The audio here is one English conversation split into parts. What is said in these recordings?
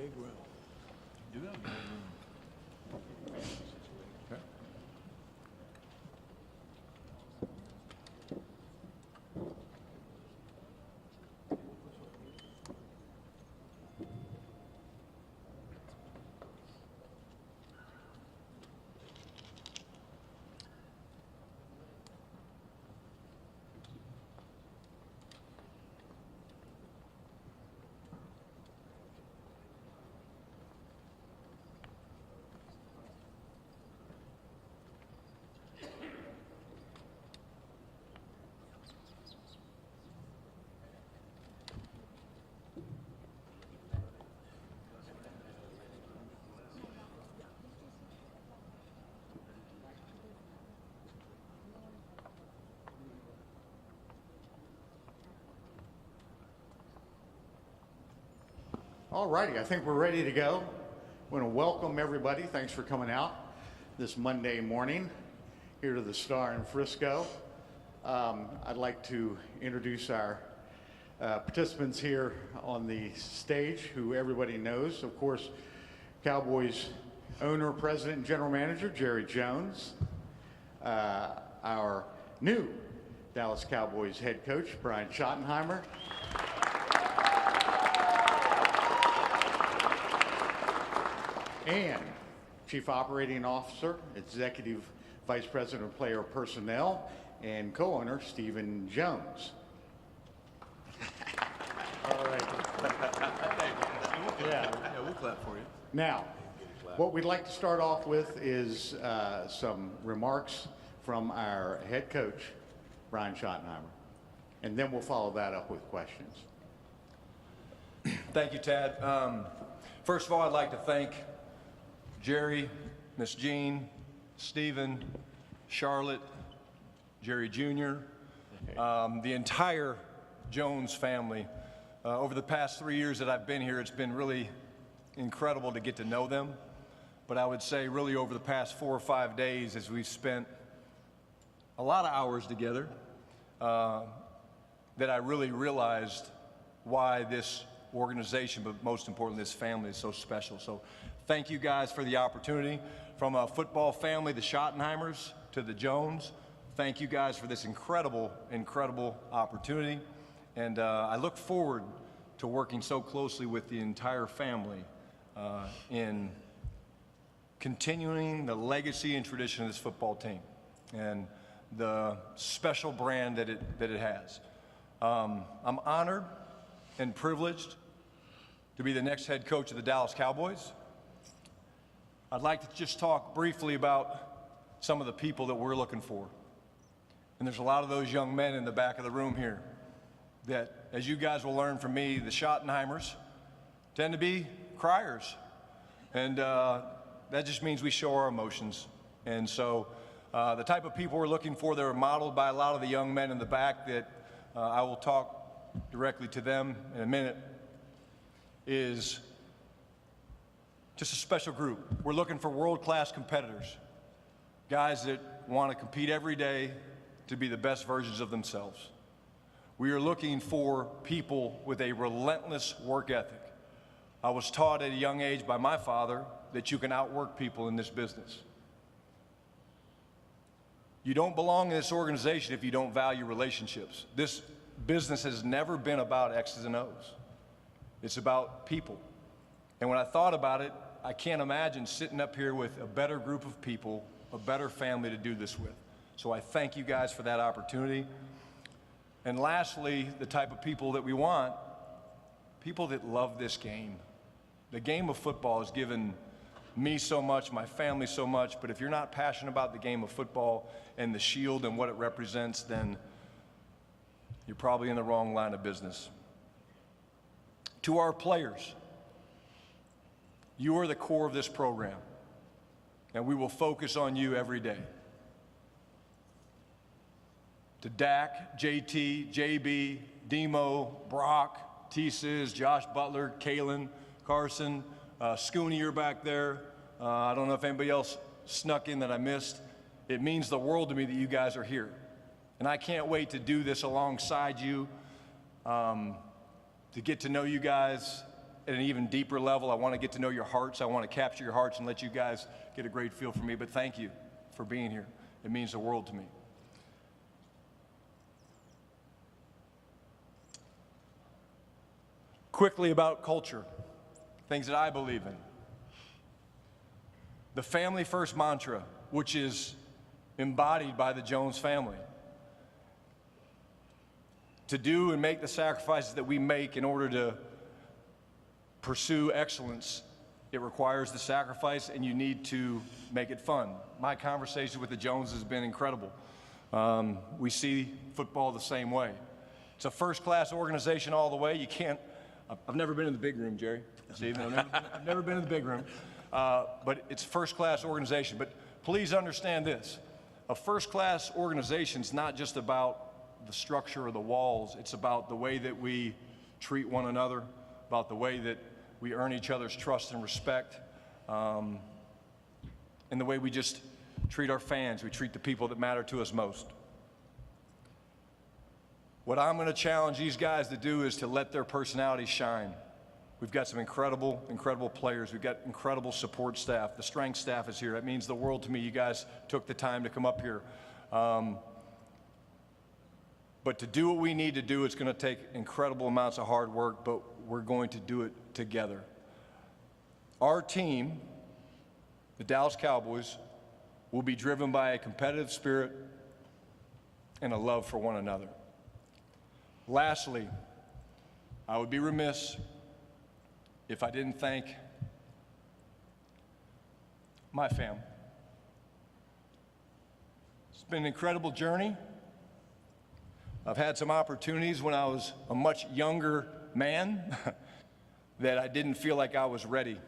Big room. Do that. Okay. All righty, I think we're ready to go. I want to welcome everybody. Thanks for coming out this Monday morning here to the Star in Frisco. I'd like to introduce our participants here on the stage, who everybody knows. Of course, Cowboys owner, president, and general manager, Jerry Jones. Our new Dallas Cowboys head coach, Brian Schottenheimer. And Chief Operating Officer, Executive Vice President of Player Personnel, and co-owner, Stephen Jones. All right. Yeah, we'll clap for you. Now, what we'd like to start off with is some remarks from our head coach, Brian Schottenheimer. And then we'll follow that up with questions. Thank you, Tad. First of all, I'd like to thank Jerry, Miss Jean, Stephen, Charlotte, Jerry Jr., the entire Jones family. Over the past 3 years that I've been here, it's been really incredible to get to know them. But I would say really over the past 4 or 5 days, as we've spent a lot of hours together, that I really realized why this organization, but most importantly, this family is so special. So thank you guys for the opportunity. From a football family, the Schottenheimers, to the Jones, thank you guys for this incredible, incredible opportunity. And I look forward to working so closely with the entire family in continuing the legacy and tradition of this football team and the special brand that it has. I'm honored and privileged to be the next head coach of the Dallas Cowboys. I'd like to just talk briefly about some of the people that we're looking for. And there's a lot of those young men in the back of the room here that, as you guys will learn from me, the Schottenheimers tend to be criers. And that just means we show our emotions. And so the type of people we're looking for that are modeled by a lot of the young men in the back that I will talk directly to them in a minute is just a special group. We're looking for world-class competitors, guys that want to compete every day to be the best versions of themselves. We are looking for people with a relentless work ethic. I was taught at a young age by my father that you can outwork people in this business. You don't belong in this organization if you don't value relationships. This business has never been about X's and O's. It's about people. And when I thought about it, I can't imagine sitting up here with a better group of people, a better family to do this with. So I thank you guys for that opportunity. And lastly, the type of people that we want, people that love this game. The game of football has given me so much, my family so much, but if you're not passionate about the game of football and the shield and what it represents, then you're probably in the wrong line of business. To our players, you are the core of this program, and we will focus on you every day. To Dak, JT, JB, Demo, Brock, T-Sizz, Josh Butler, Kalen, Carson, Scooney, you're back there. I don't know if anybody else snuck in that I missed. It means the world to me that you guys are here. And I can't wait to do this alongside you, to get to know you guys at an even deeper level. I want to get to know your hearts. I want to capture your hearts and let you guys get a great feel for me. But thank you for being here. It means the world to me. Quickly about culture, things that I believe in. The family first mantra, which is embodied by the Jones family. To do and make the sacrifices that we make in order to pursue excellence, it requires the sacrifice, and you need to make it fun. My conversation with the Joneses has been incredible. We see football the same way. It's a first-class organization all the way. You can't. I've never been in the big room, Jerry. Stephen, I've never been in the big room. But it's a first-class organization. But please understand this. A first-class organization is not just about the structure or the walls. It's about the way that we treat one another, about the way that we earn each other's trust and respect, and the way we just treat our fans. We treat the people that matter to us most. What I'm going to challenge these guys to do is to let their personalities shine. We've got some incredible, incredible players. We've got incredible support staff. The strength staff is here. That means the world to me. You guys took the time to come up here. But to do what we need to do, it's going to take incredible amounts of hard work, but we're going to do it together. Our team, the Dallas Cowboys, will be driven by a competitive spirit and a love for one another. Lastly, I would be remiss if I didn't thank my family. It's been an incredible journey. I've had some opportunities when I was a much younger man that I didn't feel like I was ready.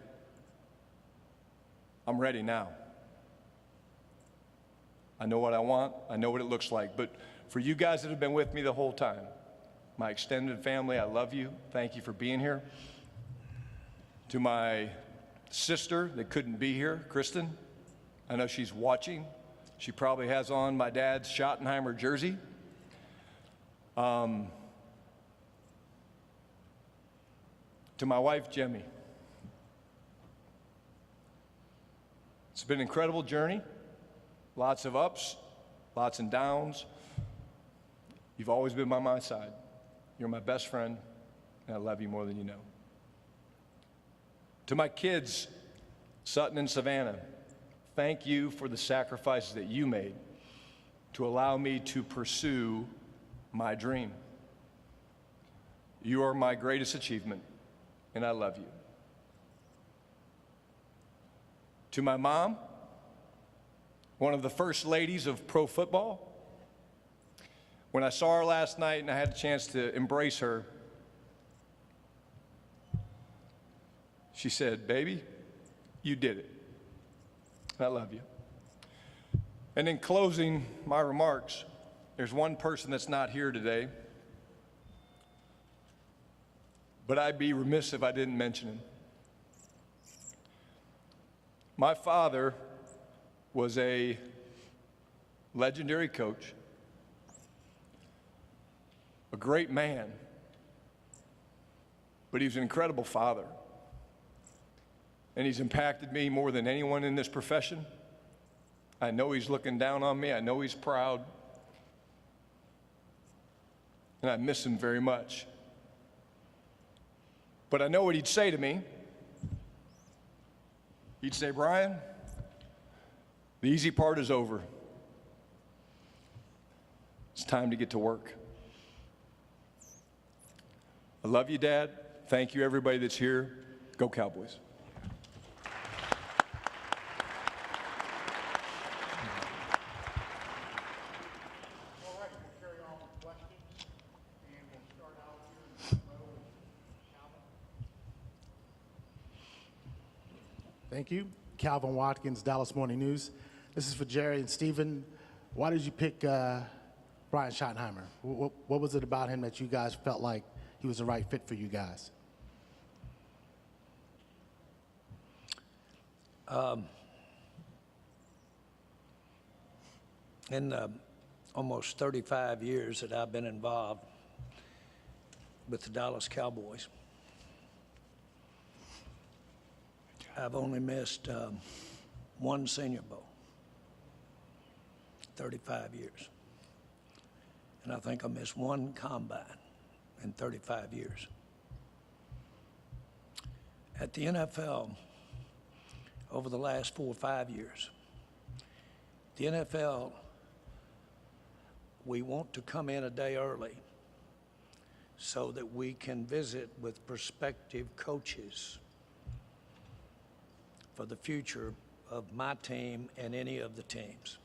I'm ready now. I know what I want. I know what it looks like. But for you guys that have been with me the whole time, my extended family, I love you. Thank you for being here. To my sister that couldn't be here, Kristen, I know she's watching. She probably has on my dad's Schottenheimer jersey. To my wife, Jemmy. It's been an incredible journey. Lots of ups, lots and downs. You've always been by my side. You're my best friend, and I love you more than you know. To my kids, Sutton and Savannah, thank you for the sacrifices that you made to allow me to pursue my dream. You are my greatest achievement, and I love you. To my mom, one of the first ladies of pro football, when I saw her last night and I had a chance to embrace her, she said, "Baby, you did it. I love you." And in closing my remarks, there's one person that's not here today, but I'd be remiss if I didn't mention him. My father was a legendary coach, a great man, but he was an incredible father. And he's impacted me more than anyone in this profession. I know he's looking down on me. I know he's proud. And I miss him very much. But I know what he'd say to me. He'd say, "Brian, the easy part is over. It's time to get to work." I love you, Dad. Thank you, everybody that's here. Go Cowboys. All right, we'll carry on with questions, and we'll start out here in the row with Calvin. Thank you. Calvin Watkins, Dallas Morning News. This is for Jerry and Stephen. Why did you pick Brian Schottenheimer? What was it about him that you guys felt like he was the right fit for you guys? In the almost 35 years that I've been involved with the Dallas Cowboys, I've only missed one Senior Bowl, 35 years. And I think I missed one combine in 35 years. At the NFL, over the last 4 or 5 years, the NFL, we want to come in a day early so that we can visit with prospective coaches for the future of my team and any of the teams.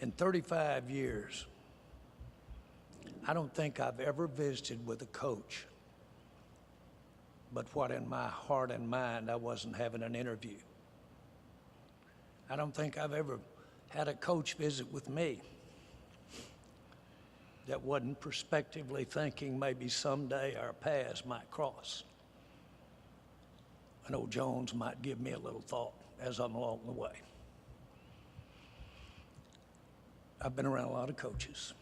In 35 years, I don't think I've ever visited with a coach, but what in my heart and mind I wasn't having an interview. I don't think I've ever had a coach visit with me that wasn't prospectively thinking maybe someday our paths might cross. And old Jones might give me a little thought as I'm along the way. I've been around a lot of coaches.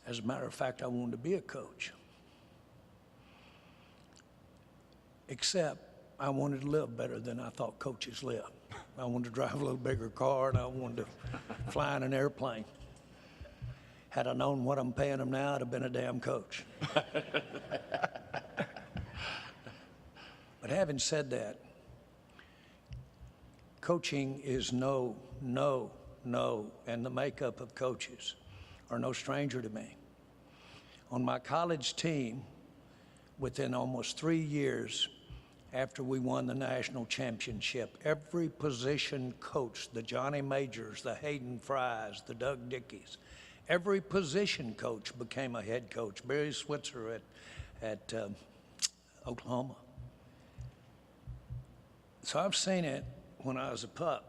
As a matter of fact, I wanted to be a coach. Except I wanted to live better than I thought coaches live. I wanted to drive a little bigger car, and I wanted to fly in an airplane. Had I known what I'm paying them now, I'd have been a damn coach. But having said that, coaching is no, and the makeup of coaches are no stranger to me. On my college team, within almost 3 years after we won the national championship, every position coach, the Johnny Majors, the Hayden Fries, the Doug Dickies, every position coach became a head coach. Barry Switzer at Oklahoma. So I've seen it when I was a pup.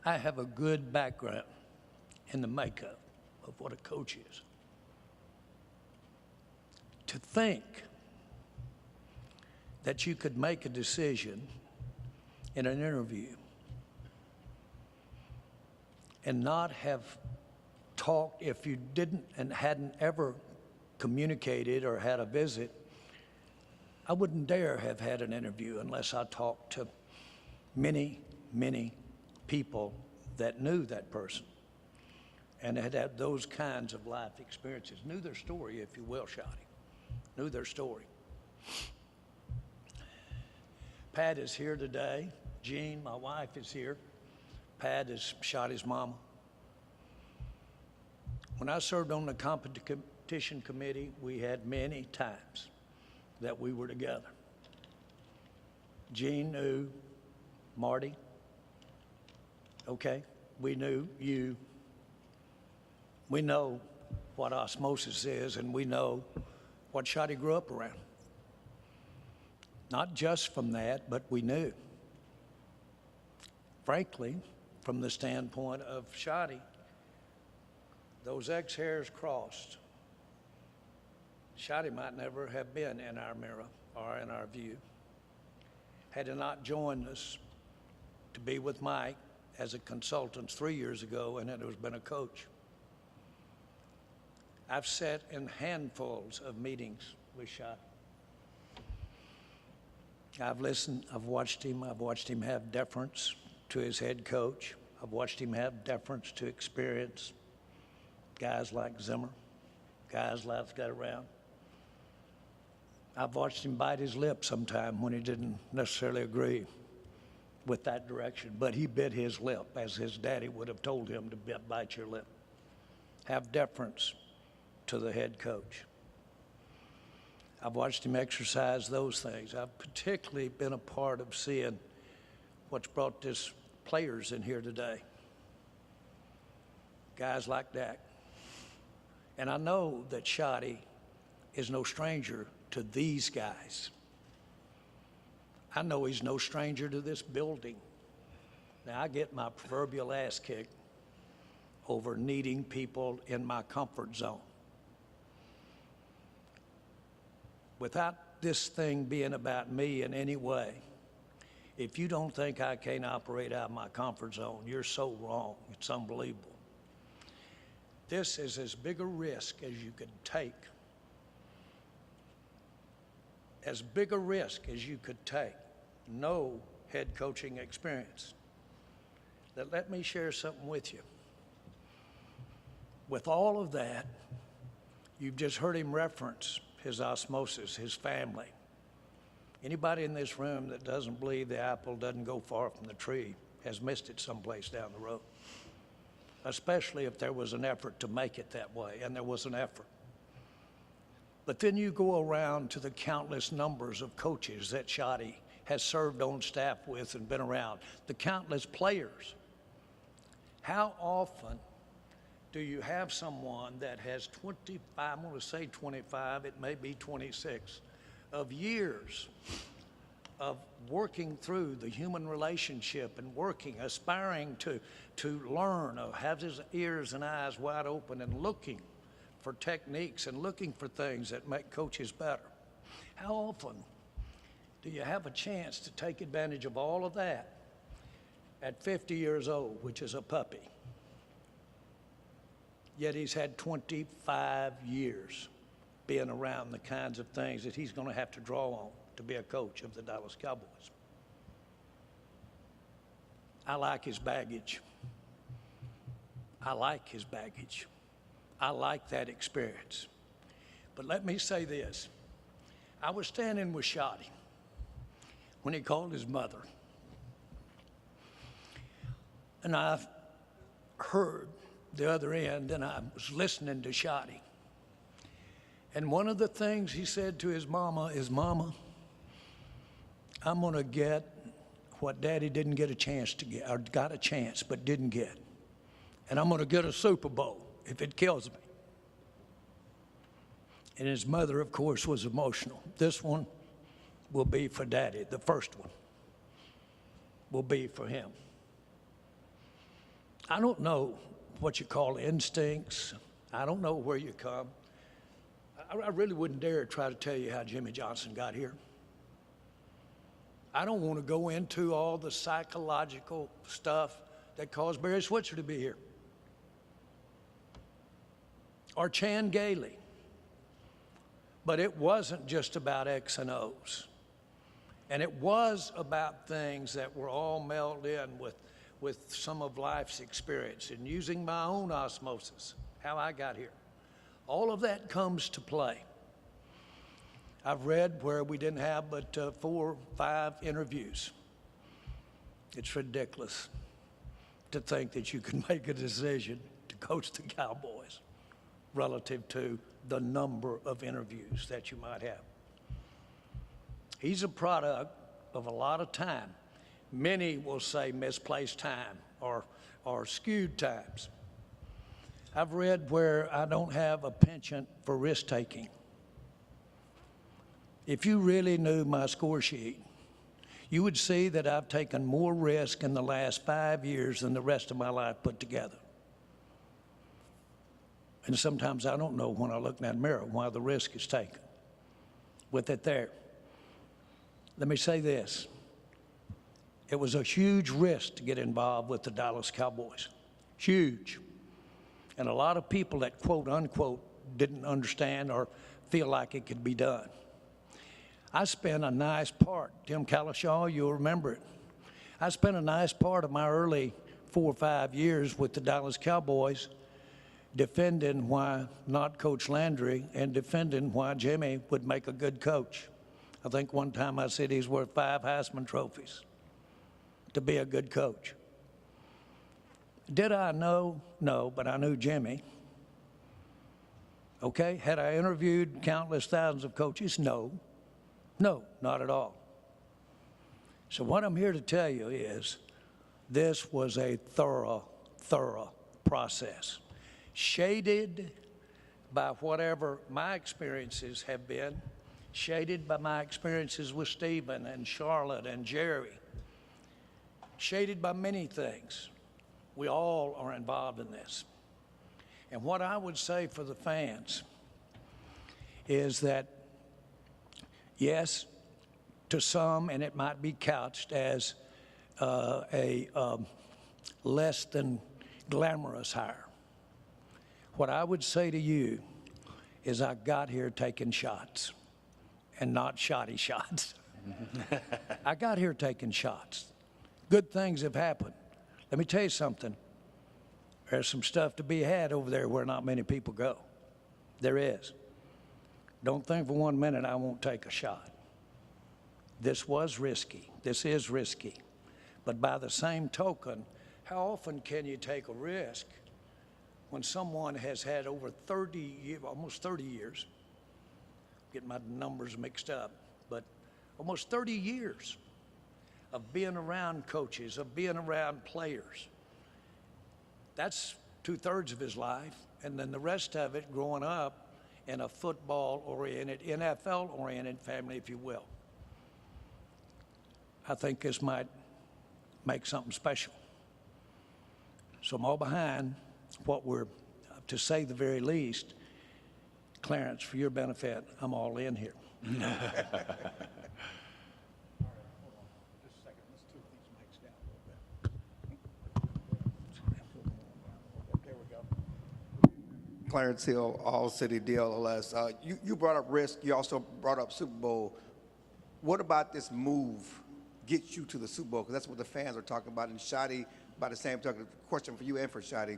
I have a good background in the makeup of what a coach is. To think that you could make a decision in an interview and not have talked, if you didn't and hadn't ever communicated or had a visit, I wouldn't dare have had an interview unless I talked to many people that knew that person and had had those kinds of life experiences, knew their story, if you will, Shotty, knew their story. Pat is here today. Jean, my wife, is here. Pat is Shotty's mama. When I served on the competition committee, we had many times that we were together. Jean knew Marty. Okay, we knew you. We know what osmosis is, and we know what Shotty grew up around. Not just from that, but we knew. Frankly, from the standpoint of Shotty, those X hairs crossed. Shotty might never have been in our mirror or in our view had he not joined us to be with Mike as a consultant 3 years ago, and it has been a coach. I've sat in handfuls of meetings with Shotty. I've listened, I've watched him have deference to his head coach. I've watched him have deference to experience guys like Zimmer, guys like got around. I've watched him bite his lip sometime when he didn't necessarily agree with that direction, but he bit his lip as his daddy would have told him to bite your lip. Have deference to the head coach. I've watched him exercise those things. I've particularly been a part of seeing what's brought this players in here today. Guys like Dak. And I know that Shotty is no stranger to these guys. I know he's no stranger to this building. Now, I get my proverbial ass kicked over needing people in my comfort zone. Without this thing being about me in any way, if you don't think I can't operate out of my comfort zone, you're so wrong. It's unbelievable. This is as big a risk as you could take. As big a risk as you could take. No head coaching experience. Let me share something with you. With all of that, you've just heard him reference his osmosis, his family. Anybody in this room that doesn't believe the apple doesn't go far from the tree has missed it someplace down the road, especially if there was an effort to make it that way, and there was an effort. But then you go around to the countless numbers of coaches that Schotty has served on staff with and been around, the countless players. How often do you have someone that has 25, I'm going to say 25, it may be 26, of years of working through the human relationship and working, aspiring to learn, have his ears and eyes wide open and looking for techniques and looking for things that make coaches better? How often do you have a chance to take advantage of all of that at 50 years old, which is a puppy? Yet he's had 25 years being around the kinds of things that he's going to have to draw on to be a coach of the Dallas Cowboys. I like his baggage. I like his baggage. I like that experience. But let me say this. I was standing with Schotty when he called his mother. And I heard the other end, and I was listening to Schotty. And one of the things he said to his mama is, "Mama, I'm going to get what Daddy didn't get a chance to get, or got a chance but didn't get. And I'm going to get a Super Bowl if it kills me." And his mother, of course, was emotional. This one will be for Daddy. The first one will be for him. I don't know what you call instincts. I don't know where you come. I really wouldn't dare try to tell you how Jimmy Johnson got here. I don't want to go into all the psychological stuff that caused Barry Switzer to be here, or Chan Gailey. But it wasn't just about X and O's. And it was about things that were all melded in with some of life's experience and using my own osmosis, how I got here. All of that comes to play. I've read where we didn't have but 4 or 5 interviews. It's ridiculous to think that you can make a decision to coach the Cowboys relative to the number of interviews that you might have. He's a product of a lot of time. Many will say misplaced time or skewed times. I've read where I don't have a penchant for risk-taking. If you really knew my score sheet, you would see that I've taken more risk in the last 5 years than the rest of my life put together. And sometimes I don't know when I look in that mirror why the risk is taken. With it there, let me say this. It was a huge risk to get involved with the Dallas Cowboys. Huge. And a lot of people that quote unquote didn't understand or feel like it could be done. I spent a nice part, Tim Calishaw, you'll remember it. I spent a nice part of my early 4 or 5 years with the Dallas Cowboys defending why not Coach Landry and defending why Jimmy would make a good coach. I think one time I said he's worth 5 Heisman trophies to be a good coach. Did I know? No, but I knew Jimmy. Okay, had I interviewed countless thousands of coaches? No. No, not at all. So what I'm here to tell you is this was a thorough process, shaded by whatever my experiences have been, shaded by my experiences with Stephen and Charlotte and Jerry, shaded by many things. We all are involved in this. And what I would say for the fans is that, yes, to some, and it might be couched as a less than glamorous hire, What I would say to you is I got here taking shots and not shoddy shots. I got here taking shots. Good things have happened. Let me tell you something. There's some stuff to be had over there where not many people go. There is. Don't think for 1 minute I won't take a shot. This was risky. This is risky. But by the same token, how often can you take a risk when someone has had over 30 years, almost 30 years, getting my numbers mixed up, but almost 30 years of being around coaches, of being around players. That's 2/3 of his life, and then the rest of it growing up in a football-oriented, NFL-oriented family, if you will. I think this might make something special. So I'm all behind what we're, to say the very least, Clarence, for your benefit, I'm all in here. Clarence Hill, All City DLS. You brought up risk. You also brought up Super Bowl. What about this move gets you to the Super Bowl? Because that's what the fans are talking about. And Shotty, by the same token, question for you and for Shotty.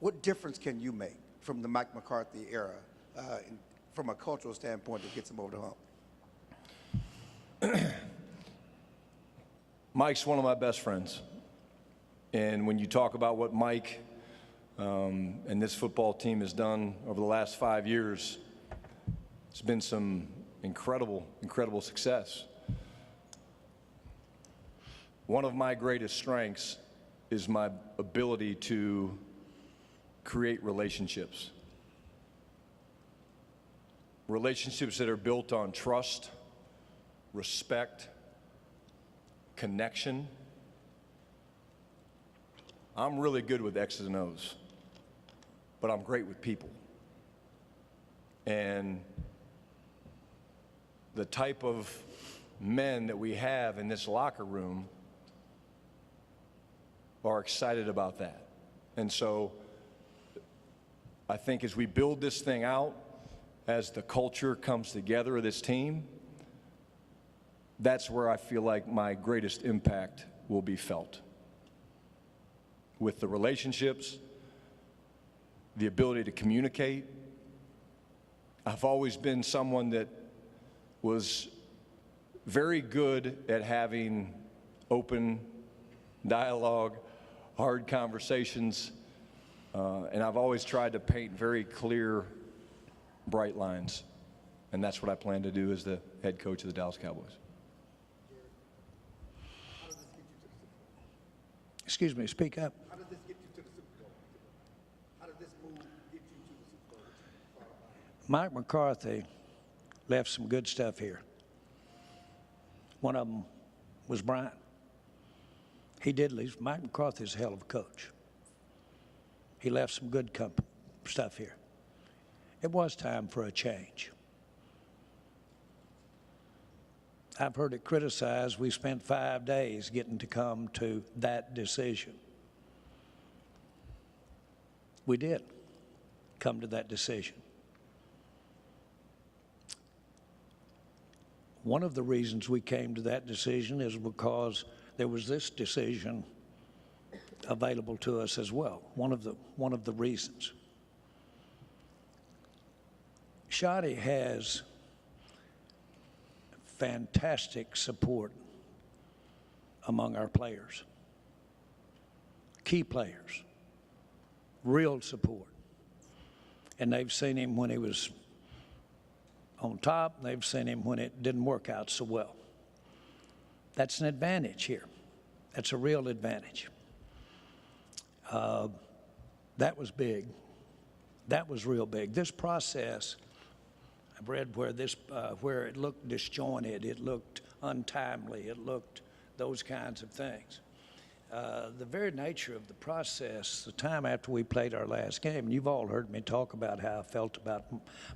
What difference can you make from the Mike McCarthy era, from a cultural standpoint, that gets him over the hump? Mike's one of my best friends. And when you talk about what Mike and this football team has done over the last 5 years, it's been some incredible, incredible success. One of my greatest strengths is my ability to create relationships. Relationships that are built on trust, respect, connection. I'm really good with X's and O's, but I'm great with people. And the type of men that we have in this locker room are excited about that. And so I think as we build this thing out, as the culture comes together of this team, that's where I feel like my greatest impact will be felt. With the relationships, the ability to communicate. I've always been someone that was very good at having open dialogue, hard conversations, and I've always tried to paint very clear, bright lines. And that's what I plan to do as the head coach of the Dallas Cowboys. Excuse me, speak up. How does this get you to the Super Bowl? How does this move get you to the Super Bowl? Mike McCarthy left some good stuff here. One of them was Brian. He did leave. Mike McCarthy's a hell of a coach. He left some good stuff here. It was time for a change. I've heard it criticized. We spent 5 days getting to come to that decision. We did come to that decision. One of the reasons we came to that decision is because there was this decision available to us as well. One of the reasons. Shotty has fantastic support among our players, key players, real support. And they've seen him when he was on top, and they've seen him when it didn't work out so well. That's an advantage here. That's a real advantage. That was big. That was real big. This process, I've read where it looked disjointed, it looked untimely, it looked those kinds of things. The very nature of the process, the time after we played our last game, and you've all heard me talk about how I felt about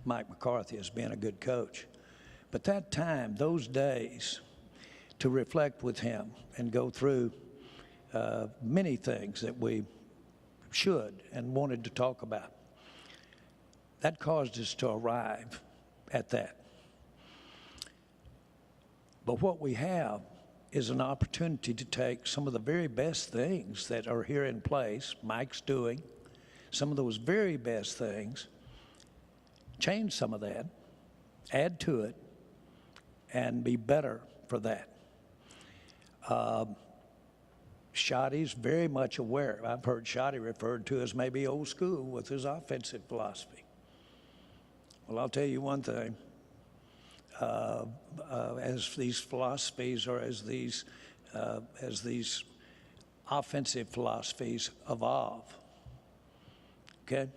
Mike McCarthy as being a good coach. But that time, those days, to reflect with him and go through many things that we should and wanted to talk about. That caused us to arrive at that. But what we have is an opportunity to take some of the very best things that are here in place, Mike's doing, some of those very best things, change some of that, add to it, and be better for that. Schotty's very much aware. I've heard Schotty referred to as maybe old school with his offensive philosophy. Well, I'll tell you one thing. As these philosophies or as these offensive philosophies evolve, okay?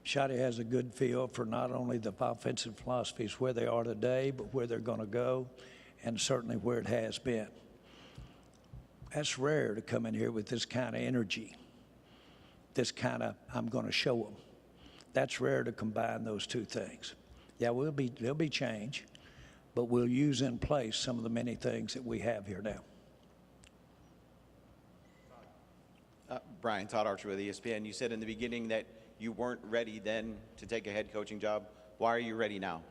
Schotty has a good feel for not only the offensive philosophies where they are today, but where they're going to go, and certainly where it has been. That's rare to come in here with this kind of energy, this kind of, I'm going to show them. That's rare to combine those two things. Yeah, there'll be change, but we'll use in place some of the many things that we have here now. Brian, Todd Archer with ESPN. You said in the beginning that you weren't ready then to take a head coaching job. Why are you ready now?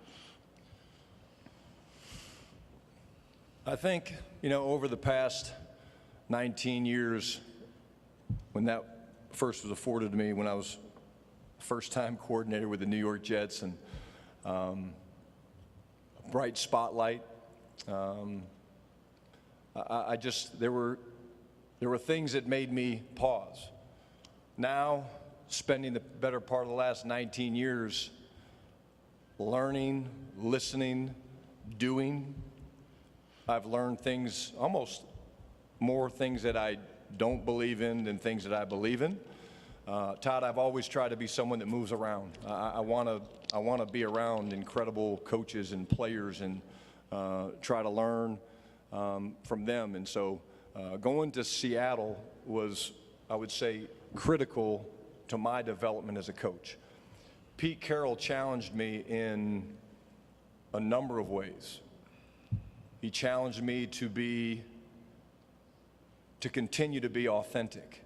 I think, over the past 19 years, when that first was afforded to me, when I was first-time coordinator with the New York Jets, and a bright spotlight. There were things that made me pause. Now, spending the better part of the last 19 years learning, listening, doing, I've learned things, almost more things that I don't believe in than things that I believe in. Todd, I've always tried to be someone that moves around. I want to be around incredible coaches and players and try to learn from them. And so going to Seattle was, I would say, critical to my development as a coach. Pete Carroll challenged me in a number of ways. He challenged me to continue to be authentic,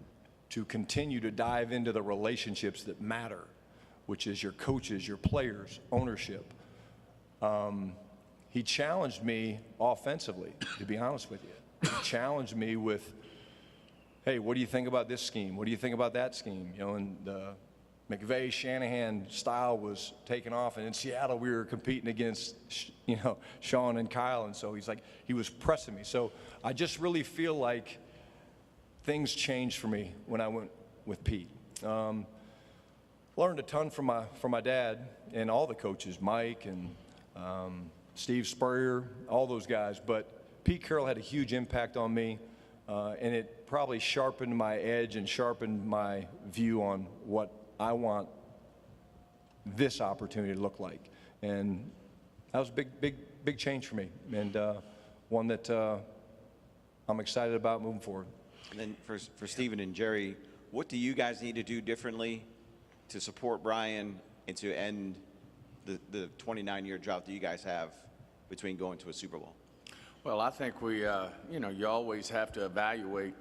to continue to dive into the relationships that matter, which is your coaches, your players, ownership. He challenged me offensively, to be honest with you. He challenged me with, hey, what do you think about this scheme? What do you think about that scheme? And the McVay-Shanahan style was taking off, and in Seattle we were competing against, Sean and Kyle, and so he was pressing me. So I just really feel like things changed for me when I went with Pete. Learned a ton from my dad and all the coaches, Mike and Steve Spurrier, all those guys. But Pete Carroll had a huge impact on me, and it probably sharpened my edge and sharpened my view on what I want this opportunity to look like. And that was a big change for me, and one that I'm excited about moving forward. And then for Stephen and Jerry, what do you guys need to do differently to support Brian and to end the 29-year drought that you guys have between going to a Super Bowl? Well, I think we, you always have to evaluate,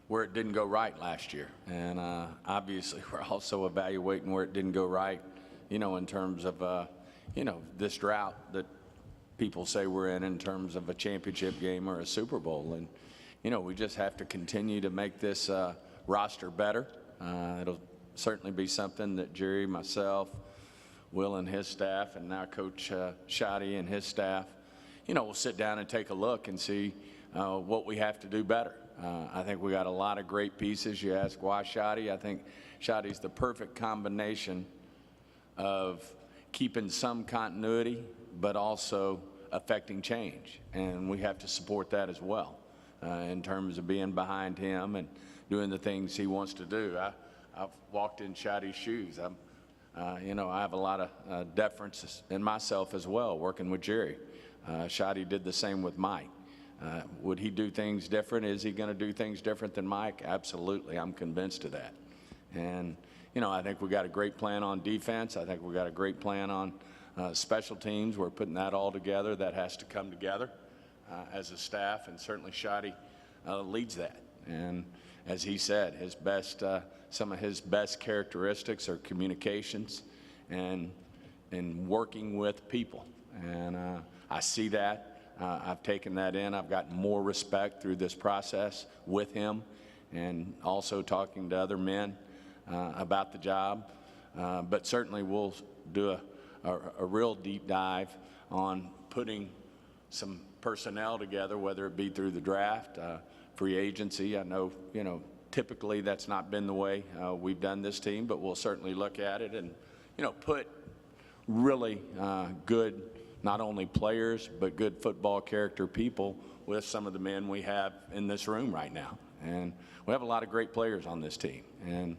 where it didn't go right last year. And obviously we're also evaluating where it didn't go right, in terms of, this drought that people say we're in terms of a championship game or a Super Bowl. And, we just have to continue to make this roster better. It'll certainly be something that Jerry, myself, Will and his staff, and now Coach Schotty and his staff, we'll sit down and take a look and see what we have to do better. I think we got a lot of great pieces. You ask why Schotty? I think Schotty's the perfect combination of keeping some continuity, but also affecting change. And we have to support that as well in terms of being behind him and doing the things he wants to do. I've walked in Schotty's shoes. I have a lot of deference in myself as well, working with Jerry. Schotty did the same with Mike. Would he do things different? Is he going to do things different than Mike? Absolutely. I'm convinced of that. And, I think we got a great plan on defense. I think we got a great plan on special teams. We're putting that all together. That has to come together as a staff, and certainly Schotty leads that. And as he said, his best, some of his best characteristics are communications and working with people. And I see that. I've taken that in. I've gotten more respect through this process with him, and also talking to other men about the job. But certainly we'll do a real deep dive on putting some personnel together, whether it be through the draft, free agency. I know, typically that's not been the way we've done this team, but we'll certainly look at it and, put really good, not only players, but good football character people with some of the men we have in this room right now. And we have a lot of great players on this team. And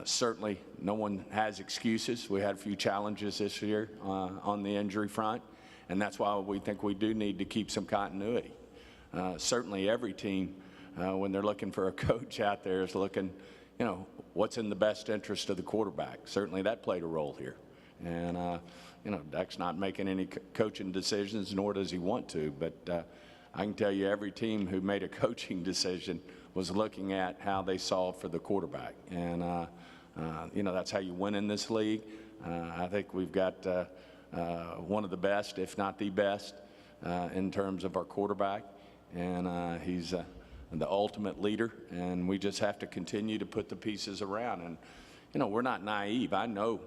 certainly no one has excuses. We had a few challenges this year on the injury front, and that's why we think we do need to keep some continuity. Certainly every team, when they're looking for a coach out there, is looking, what's in the best interest of the quarterback. Certainly that played a role here. And, Dak's not making any coaching decisions, nor does he want to. But I can tell you every team who made a coaching decision was looking at how they solved for the quarterback. And, that's how you win in this league. I think we've got one of the best, if not the best, in terms of our quarterback. And he's the ultimate leader, and we just have to continue to put the pieces around. And, we're not naive. I know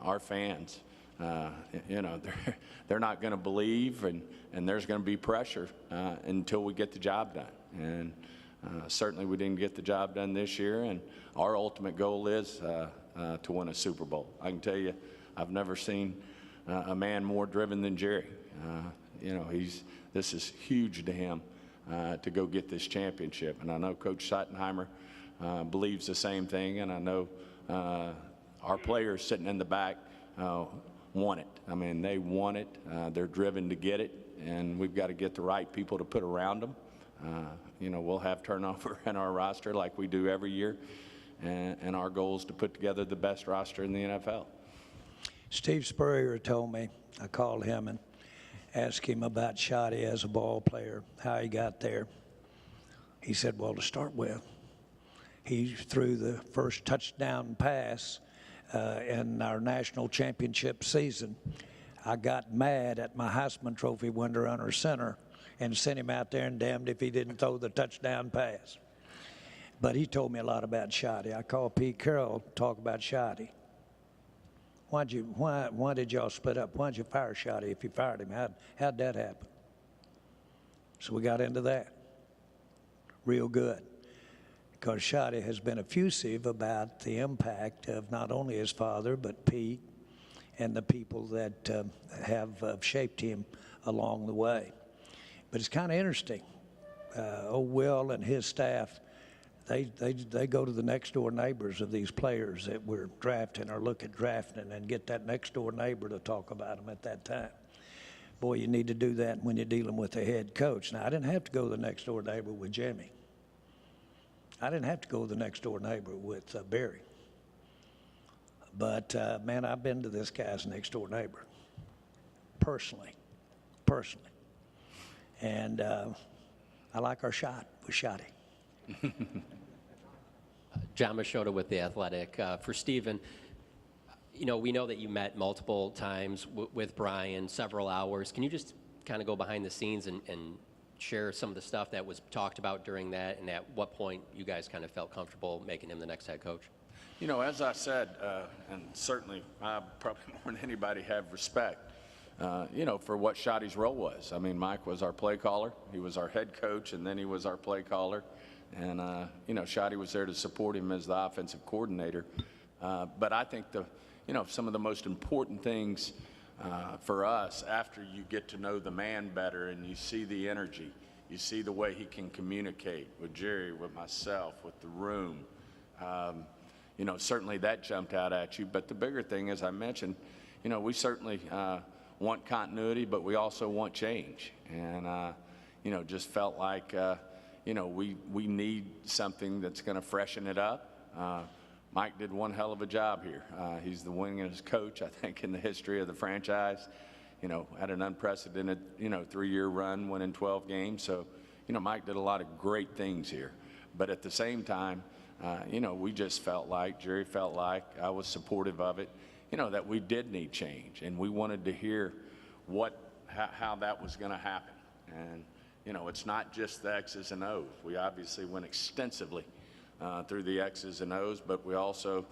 our fans, they're not going to believe, and there's going to be pressure until we get the job done. And certainly we didn't get the job done this year, and our ultimate goal is to win a Super Bowl. I can tell you, I've never seen a man more driven than Jerry. This is huge to him to go get this championship. And I know Coach Schottenheimer believes the same thing, and I know our players sitting in the back want it. I mean, they want it. They're driven to get it, and we've got to get the right people to put around them. We'll have turnover in our roster like we do every year, and our goal is to put together the best roster in the NFL. Steve Spurrier told me, I called him and asked him about Schotty as a ball player, how he got there. He said, well, to start with, he threw the first touchdown pass in our national championship season. I got mad at my Heisman Trophy winner under center and sent him out there, and damned if he didn't throw the touchdown pass. But he told me a lot about Schotty. I called Pete Carroll to talk about Schotty. Why did y'all split up? Why'd you fire Schotty if you fired him? How'd that happen? So we got into that real good, because Schotty has been effusive about the impact of not only his father, but Pete and the people that have shaped him along the way. But it's kind of interesting. Old Will and his staff, they go to the next door neighbors of these players that we're drafting or look at drafting, and get that next door neighbor to talk about them at that time. Boy, you need to do that when you're dealing with a head coach. Now, I didn't have to go to the next door neighbor with Jimmy. I didn't have to go to the next door neighbor with Barry. But, man, I've been to this guy's next door neighbor personally. And I like our shot with Schotty. John Machota with The Athletic. For Stephen, we know that you met multiple times with Brian, several hours. Can you just kind of go behind the scenes and share some of the stuff that was talked about during that, and at what point you guys kind of felt comfortable making him the next head coach? As I said, and certainly I probably more than anybody have respect, for what Schotty's role was. I mean, Mike was our play caller. He was our head coach, and then he was our play caller. And, Schotty was there to support him as the offensive coordinator. But I think some of the most important things for us, after you get to know the man better and you see the energy, you see the way he can communicate with Jerry, with myself, with the room, certainly that jumped out at you. But the bigger thing, as I mentioned, we certainly want continuity, but we also want change. And, just felt like, we need something that's going to freshen it up. Mike did one hell of a job here. He's the winningest coach, I think, in the history of the franchise. Had an unprecedented, 3-year run, winning 12 games. So, Mike did a lot of great things here. But at the same time, you know, we just felt like, Jerry felt like, I was supportive of it, you know, that we did need change. And we wanted to hear how that was going to happen. And, you know, it's not just the X's and O's. We obviously went extensively through the X's and O's, but we also,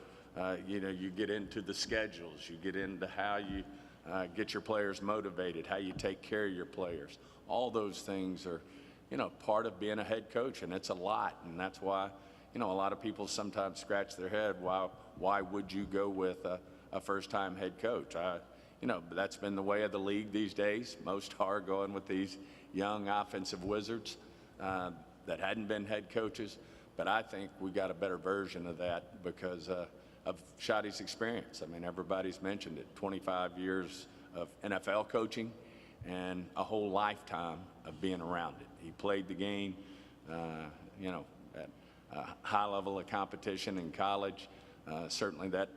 you know, you get into the schedules, you get into how you get your players motivated, how you take care of your players. All those things are, you know, part of being a head coach, and it's a lot. And that's why, you know, a lot of people sometimes scratch their head, why would you go with a first-time head coach? You know, that's been the way of the league these days. Most are going with these young offensive wizards that hadn't been head coaches. But I think we got a better version of that because of Schotty's experience. I mean, everybody's mentioned it, 25 years of NFL coaching and a whole lifetime of being around it. He played the game, you know, at a high level of competition in college. Certainly that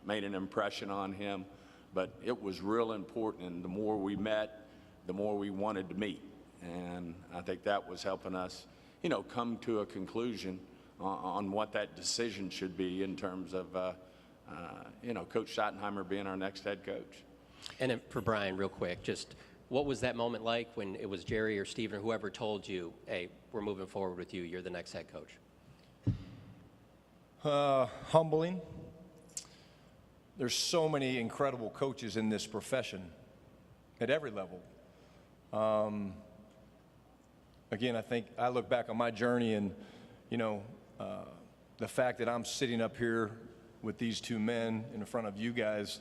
made an impression on him. But it was real important, and the more we met, the more we wanted to meet. And I think that was helping us, you know, come to a conclusion on what that decision should be in terms of, you know, Coach Schottenheimer being our next head coach. And then for Brian, real quick, just what was that moment like when it was Jerry or Steven or whoever told you, hey, we're moving forward with you, you're the next head coach? Humbling. There's so many incredible coaches in this profession at every level. Again, I think I look back on my journey and, you know, the fact that I'm sitting up here with these two men in front of you guys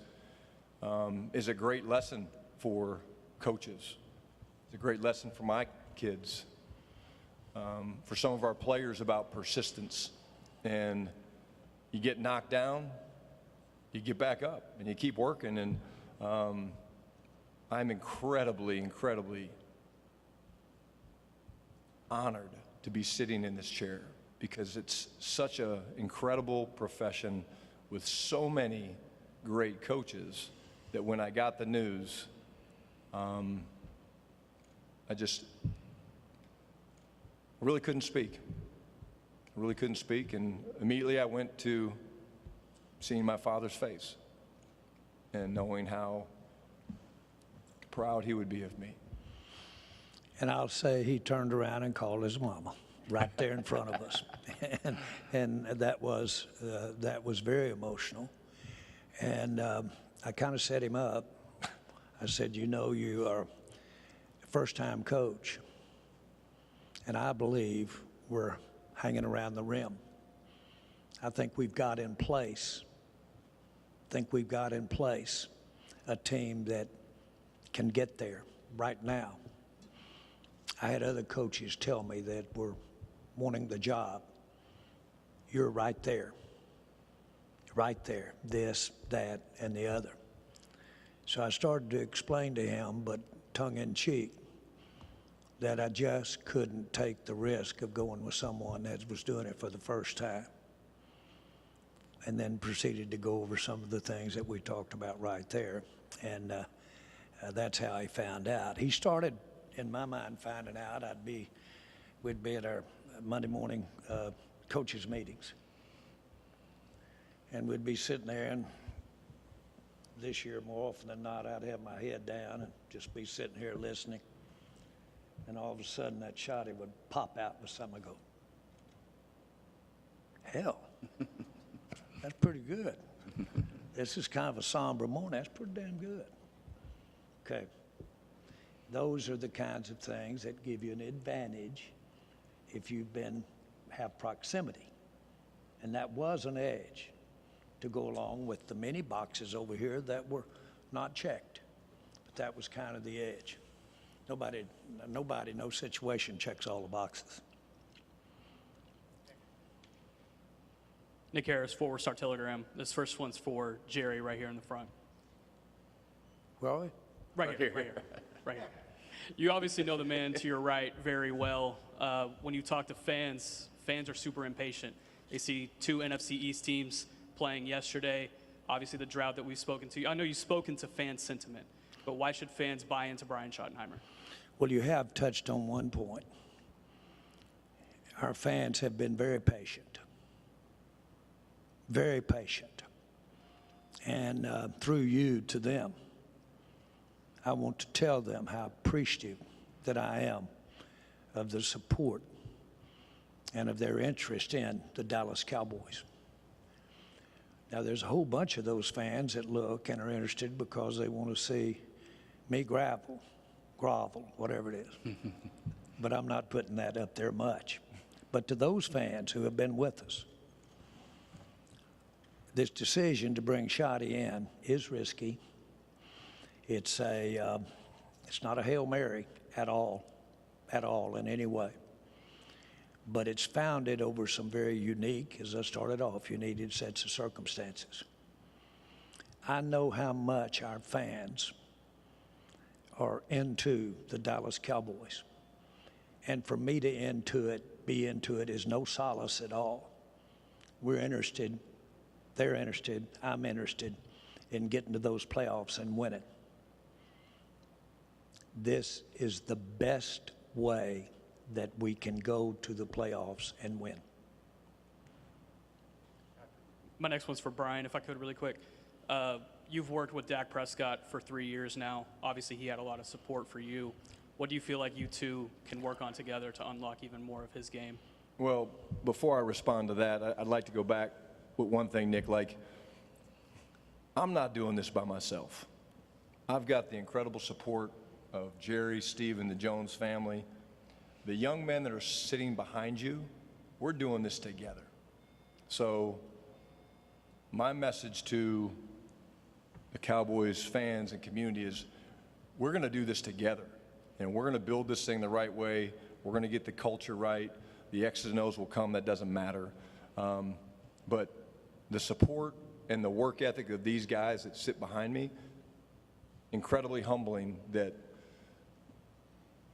is a great lesson for coaches. It's a great lesson for my kids, for some of our players about persistence. And you get knocked down, you get back up, and you keep working. And I'm incredibly, incredibly honored to be sitting in this chair because it's such an incredible profession with so many great coaches that when I got the news, I just really couldn't speak. I really couldn't speak, and immediately I went to seeing my father's face and knowing how proud he would be of me. And I'll say he turned around and called his mama right there in front of us. And that was very emotional. And I kind of set him up. I said, you know, you are a first-time coach, and I believe we're hanging around the rim. I think we've got in place a team that can get there right now. I had other coaches tell me that were wanting the job. You're right there, this, that, and the other. So I started to explain to him, but tongue-in-cheek, that I just couldn't take the risk of going with someone that was doing it for the first time. And then proceeded to go over some of the things that we talked about right there. And that's how he found out. He started, in my mind, finding out we'd be at our Monday morning coaches meetings. And we'd be sitting there, and this year, more often than not, I'd have my head down and just be sitting here listening. And all of a sudden, that shotty would pop out with something. I go, hell, that's pretty good. This is kind of a somber morning. That's pretty damn good. Okay. Those are the kinds of things that give you an advantage if you've have proximity. And that was an edge to go along with the many boxes over here that were not checked. But that was kind of the edge. Nobody, no situation checks all the boxes. Nick Harris, forward Star Telegram. This first one's for Jerry right here in the front. Where are we? Right here. You obviously know the man to your right very well. When you talk to fans are super impatient. They see two NFC East teams playing yesterday. Obviously the drought that we've spoken to. I know you've spoken to fan sentiment, but why should fans buy into Brian Schottenheimer? Well, you have touched on one point. our fans have been very patient. Very patient. And through you to them, I want to tell them how appreciative that I am of the support and of their interest in the Dallas Cowboys. Now, there's a whole bunch of those fans that look and are interested because they want to see me grovel, whatever it is. But I'm not putting that up there much. But to those fans who have been with us, this decision to bring Schotty in is risky. It's not a Hail Mary at all in any way. But it's founded over some very unique, as I started off, unique sets of circumstances. I know how much our fans are into the Dallas Cowboys. And for me to be into it is no solace at all. We're interested, they're interested, I'm interested in getting to those playoffs and winning. This is the best way that we can go to the playoffs and win. My next one's for Brian, if I could, really quick. You've worked with Dak Prescott for 3 years now. Obviously, he had a lot of support for you. What do you feel like you two can work on together to unlock even more of his game? Well, before I respond to that, I'd like to go back with one thing, Nick. Like, I'm not doing this by myself. I've got the incredible support of Jerry, Steve, and the Jones family. The young men that are sitting behind you, we're doing this together. So my message to the Cowboys fans and community is we're going to do this together, and we're going to build this thing the right way. We're going to get the culture right. The X's and O's will come. That doesn't matter. But the support and the work ethic of these guys that sit behind me, incredibly humbling that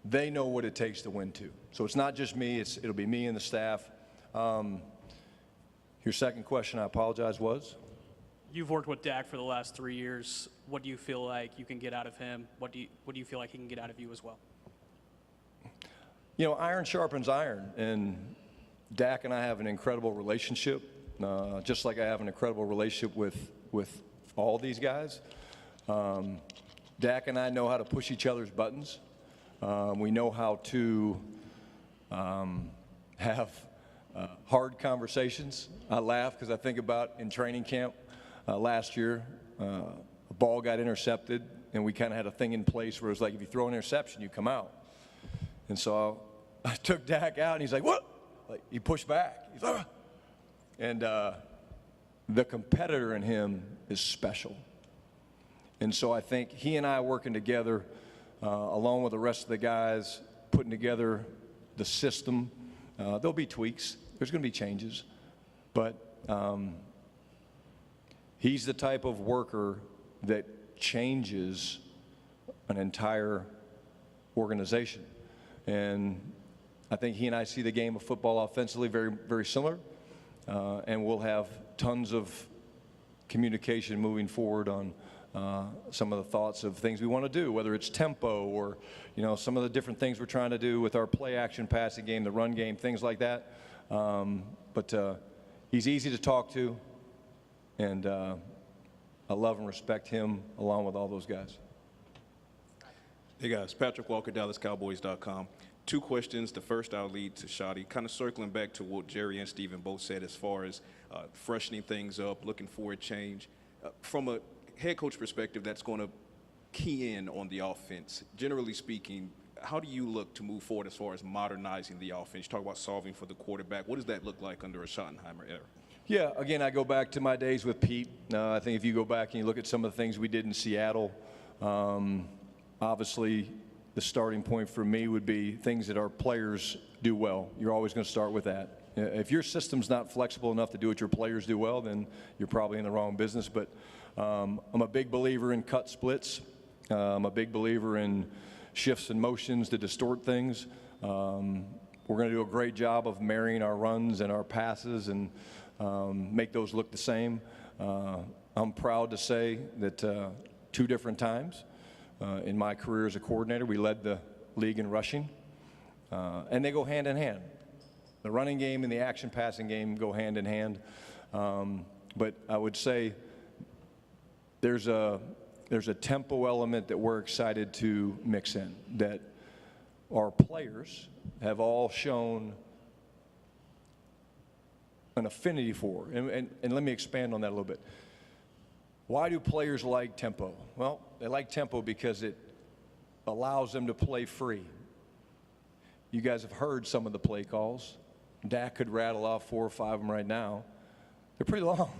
they know what it takes to win too. So it's not just me, it'll be me and the staff. Your second question, I apologize, was? You've worked with Dak for the last 3 years. What do you feel like you can get out of him? What do you feel like he can get out of you as well? You know, iron sharpens iron, and Dak and I have an incredible relationship, just like I have an incredible relationship with all these guys. Dak and I know how to push each other's buttons. We know how to have hard conversations. I laugh because I think about in training camp last year, a ball got intercepted, and we kind of had a thing in place where it was like, if you throw an interception, you come out. And so I took Dak out, and he's like, what? Like, he pushed back. He's like, ah. And the competitor in him is special. And so I think he and I working together, along with the rest of the guys, putting together the system. There'll be tweaks. There's going to be changes. But he's the type of worker that changes an entire organization. And I think he and I see the game of football offensively very, very similar. And we'll have tons of communication moving forward on some of the thoughts of things we want to do, whether it's tempo or, you know, some of the different things we're trying to do with our play action passing game, the run game, things like that. But he's easy to talk to, and I love and respect him along with all those guys. Hey guys, Patrick Walker, DallasCowboys.com. 2 questions. The first I'll lead to Schotty. Kind of circling back to what Jerry and Steven both said as far as freshening things up, looking for a change. From a head coach perspective, that's going to key in on the offense. Generally speaking, how do you look to move forward as far as modernizing the offense? You talk about solving for the quarterback. What does that look like under a Schottenheimer era? Yeah, again, I go back to my days with Pete. I think if you go back and you look at some of the things we did in Seattle, obviously the starting point for me would be things that our players do well. You're always going to start with that. If your system's not flexible enough to do what your players do well, then you're probably in the wrong business. But I'm a big believer in cut splits. I'm a big believer in shifts and motions to distort things. We're going to do a great job of marrying our runs and our passes and make those look the same. I'm proud to say that 2 different times in my career as a coordinator, we led the league in rushing. And they go hand in hand. The running game and the action passing game go hand in hand. But I would say there's a tempo element that we're excited to mix in, that our players have all shown an affinity for. And let me expand on that a little bit. Why do players like tempo? Well, they like tempo because it allows them to play free. You guys have heard some of the play calls. Dak could rattle off 4 or 5 of them right now. They're pretty long.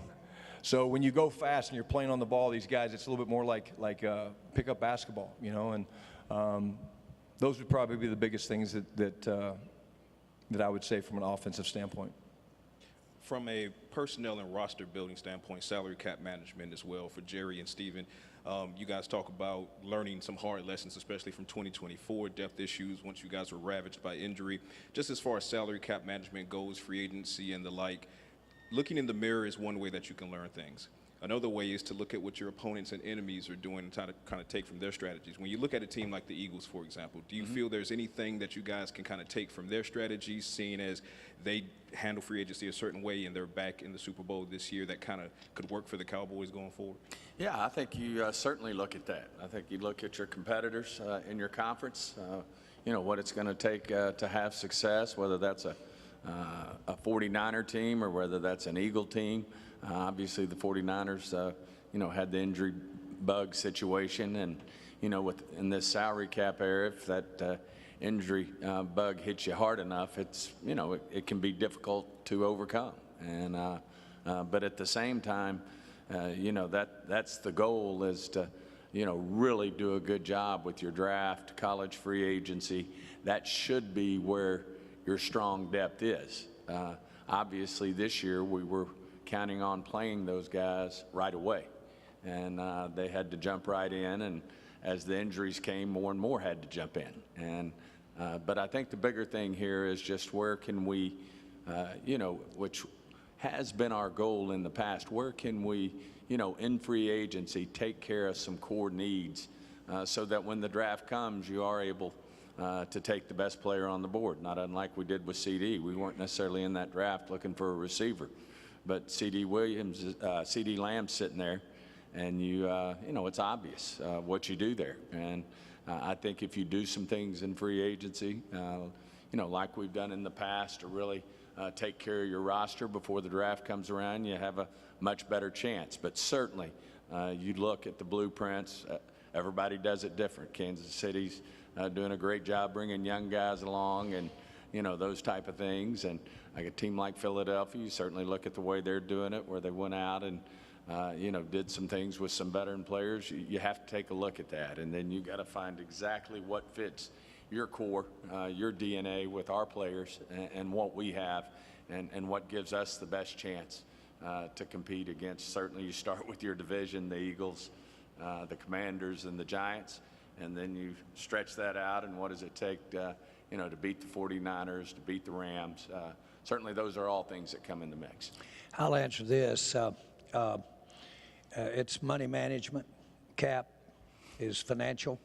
So when you go fast and you're playing on the ball, these guys, it's a little bit more like pickup basketball, you know. And those would probably be the biggest things that I would say from an offensive standpoint. From a personnel and roster building standpoint, salary cap management as well for Jerry and Steven, you guys talk about learning some hard lessons, especially from 2024, depth issues once you guys were ravaged by injury. Just as far as salary cap management goes, free agency and the like, looking in the mirror is one way that you can learn things. Another way is to look at what your opponents and enemies are doing and try to kind of take from their strategies. When you look at a team like the Eagles, for example, do you feel there's anything that you guys can kind of take from their strategies, seeing as they handle free agency a certain way and they're back in the Super Bowl this year, that kind of could work for the Cowboys going forward? Yeah, I think you certainly look at that. I think you look at your competitors in your conference, you know, what it's going to take to have success, whether that's a 49er team or whether that's an Eagle team. Obviously, the 49ers, you know, had the injury bug situation, and, you know, in this salary cap era, if that injury bug hits you hard enough, it's, you know, it can be difficult to overcome. And but at the same time, you know, that's the goal, is to, you know, really do a good job with your draft, college free agency. That should be where your strong depth is. Obviously, this year we were counting on playing those guys right away, and they had to jump right in, and as the injuries came, more and more had to jump in. And but I think the bigger thing here is just where can we, you know, which has been our goal in the past, where can we, you know, in free agency take care of some core needs so that when the draft comes, you are able to take the best player on the board, not unlike we did with CD. We weren't necessarily in that draft looking for a receiver, but CD Lamb's sitting there, and you know, it's obvious what you do there. And I think if you do some things in free agency, you know, like we've done in the past, to really take care of your roster before the draft comes around, you have a much better chance. But certainly, you look at the blueprints. Everybody does it different. Kansas City's doing a great job bringing young guys along, and, you know, those type of things. And like a team like Philadelphia, you certainly look at the way they're doing it, where they went out and, you know, did some things with some veteran players. You have to take a look at that, and then you got to find exactly what fits your core, your DNA with our players and what we have, and what gives us the best chance to compete against. Certainly, you start with your division, the Eagles, the Commanders, and the Giants, and then you stretch that out, and what does it take, you know, to beat the 49ers, to beat the Rams. Certainly, those are all things that come in the mix. I'll answer this. It's money management. Cap is financial.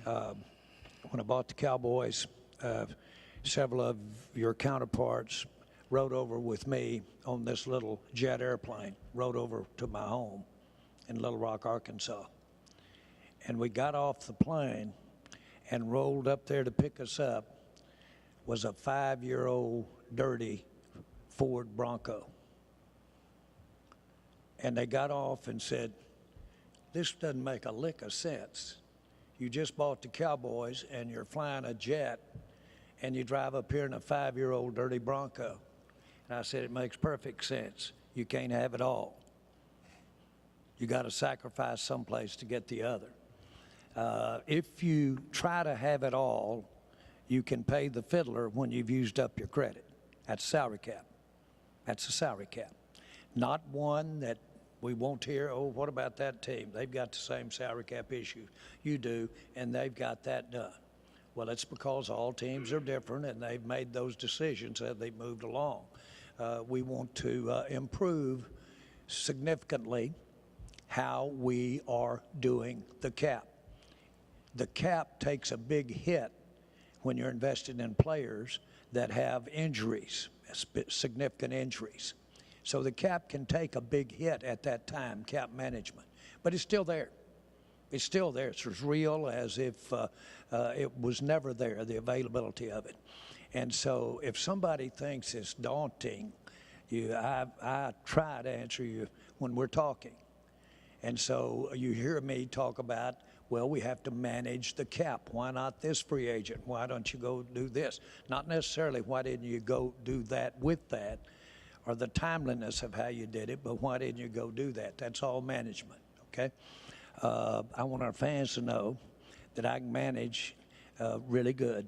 When I bought the Cowboys, several of your counterparts rode over with me on this little jet airplane, rode over to my home in Little Rock, Arkansas. And we got off the plane and rolled up there to pick us up was a 5-year-old dirty Ford Bronco. And they got off and said, this doesn't make a lick of sense. You just bought the Cowboys and you're flying a jet and you drive up here in a 5-year-old dirty Bronco. And I said, it makes perfect sense. You can't have it all. You got to sacrifice someplace to get the other. If you try to have it all, you can pay the fiddler when you've used up your credit. That's salary cap. That's a salary cap. Not one that we won't hear, oh, what about that team? They've got the same salary cap issue you do, and they've got that done. Well, it's because all teams are different, and they've made those decisions as they've moved along. We want to improve significantly how we are doing the cap. The cap takes a big hit when you're invested in players that have injuries, significant injuries. So the cap can take a big hit at that time, cap management, but it's still there. It's still there. It's as real as if it was never there, the availability of it. And so if somebody thinks it's daunting, I try to answer you when we're talking. And so you hear me talk about, well, we have to manage the cap. Why not this free agent? Why don't you go do this? Not necessarily why didn't you go do that with that, or the timeliness of how you did it, but why didn't you go do that? That's all management, okay? I want our fans to know that I can manage really good.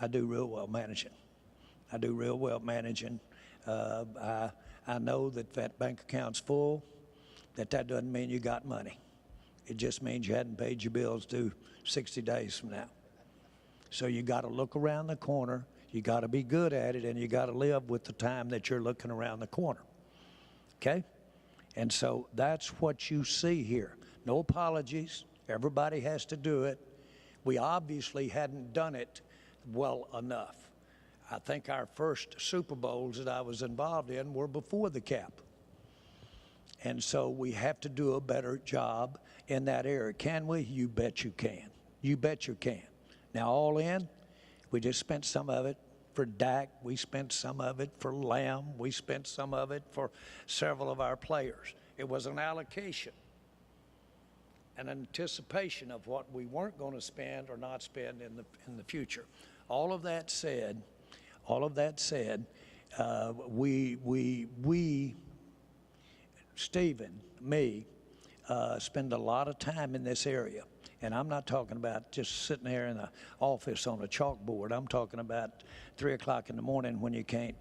I do real well managing. I do real well managing. I know that that bank account's full, that doesn't mean you got money. It just means you hadn't paid your bills due 60 days from now. So you got to look around the corner, you got to be good at it, and you got to live with the time that you're looking around the corner, okay? And so that's what you see here. No apologies. Everybody has to do it. We obviously hadn't done it well enough. I think our first Super Bowls that I was involved in were before the cap. And so we have to do a better job in that area. Can we? You bet you can. You bet you can. Now, all in, we just spent some of it for Dak. We spent some of it for Lamb. We spent some of it for several of our players. It was an allocation, an anticipation of what we weren't going to spend or not spend in the future. All of that said, we Stephen, me, spend a lot of time in this area. And I'm not talking about just sitting there in the office on a chalkboard. I'm talking about 3 o'clock in the morning when you can't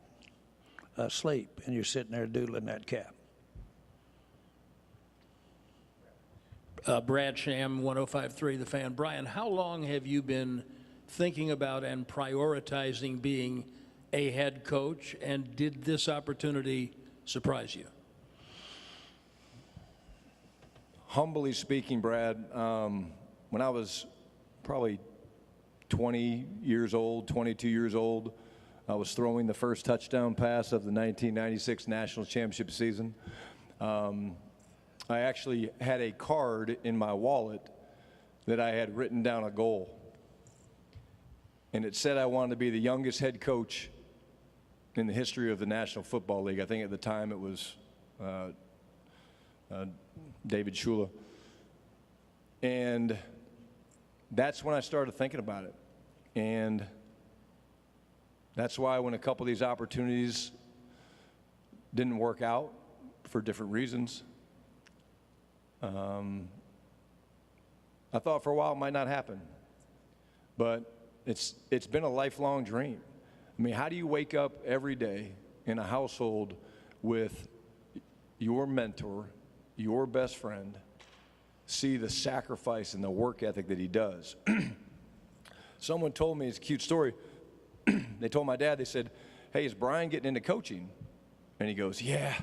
sleep and you're sitting there doodling that cap. Brad Sham, 105.3 The Fan. Brian, how long have you been thinking about and prioritizing being a head coach, and did this opportunity surprise you? Humbly speaking, Brad, when I was probably 20 years old, 22 years old, I was throwing the first touchdown pass of the 1996 National Championship season. I actually had a card in my wallet that I had written down a goal. And it said I wanted to be the youngest head coach in the history of the National Football League. I think at the time it was David Shula. And that's when I started thinking about it. And that's why when a couple of these opportunities didn't work out for different reasons, I thought for a while it might not happen. But it's been a lifelong dream. I mean, how do you wake up every day in a household with your mentor, your best friend, see the sacrifice and the work ethic that he does? Someone told me, it's a cute story, they told my dad, they said, hey, is Brian getting into coaching? And he goes, yeah,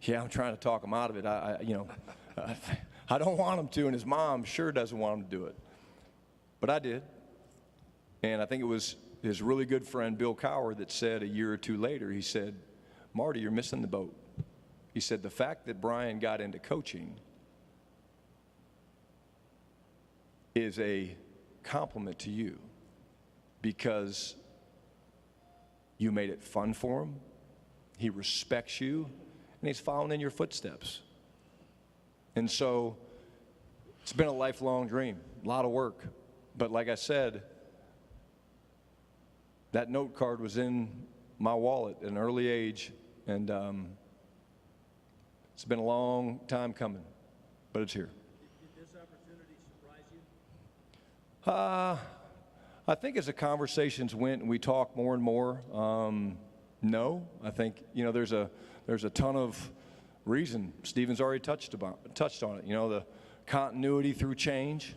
I'm trying to talk him out of it. I don't want him to, and his mom sure doesn't want him to do it. But I did. And I think it was his really good friend, Bill Cowher, that said a year or two later, he said, Marty, you're missing the boat. He said, the fact that Brian got into coaching is a compliment to you because you made it fun for him, he respects you, and he's following in your footsteps. And so it's been a lifelong dream, a lot of work. But like I said, that note card was in my wallet at an early age, and it's been a long time coming, but it's here. Did this opportunity surprise you? I think as the conversations went and we talked more and more, no. I think, there's a ton of reason. Stephen's already touched on it. The continuity through change.